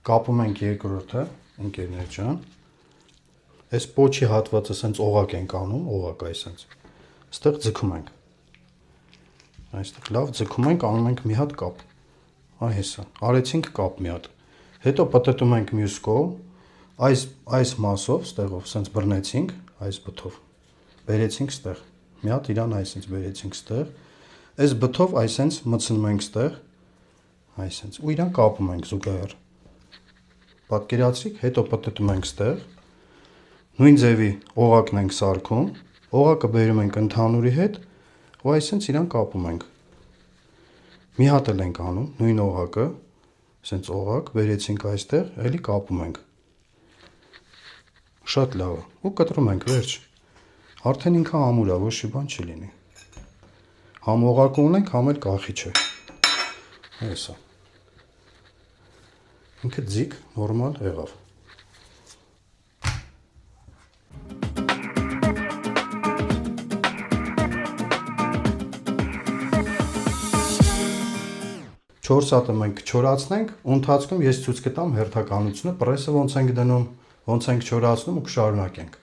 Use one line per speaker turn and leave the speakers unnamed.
կապում ենք երկրորդը, ընկերներ ջան։ Այս պոչի հատվածը սենց օղակ ենք անում, օղակ այսենց։ Այստեղ ձգում ենք։ Այստեղ լավ ձգում ենք, անում ենք մի հատ կապ։ Այ հեսա, արեցինք կապ մի հատ։ Հետո պտտում ենք մյուս կողմ, այս մասով, ստեղով սենց բռնեցինք, այս բթով։ Բերեցինք ստեղ։ Մի հատ իրան այսենց բերեցինք ստեղ։ Այս բթով այսենց մտցնում ենք ստեղ, այսենց, ու իրան կապում ենք զուգահեռ։ Պատկերացրիք, հետո պտտում ենք ստեղ, նույն ձևի օղակն ենք սարքում, օղակը բերում ենք ընդհանուրի հետ, ու այսենց իրան կապում ենք։ Մի հատ էլ ենք անում, նույն օղակը, սենց օղակ, բերեցինք այստեղ, էլի կապում ենք։ Շատ լավ է, ու կտրում ենք, վերջ։ Արդեն ինքը ամուր է, ոչ մի բան չի լինի։ Համ օղակը ունենք, համ էլ կախիչը։ Հեսա։ Ինքը ձիգ նորմալ եղավ։ Չորս հատը մենք չորացնենք, ու ընթացքում ես ցույց կտամ հերթականությունը, պրեսը ոնց ենք դնում, ոնց ենք չորացնում ու կշարունակենք։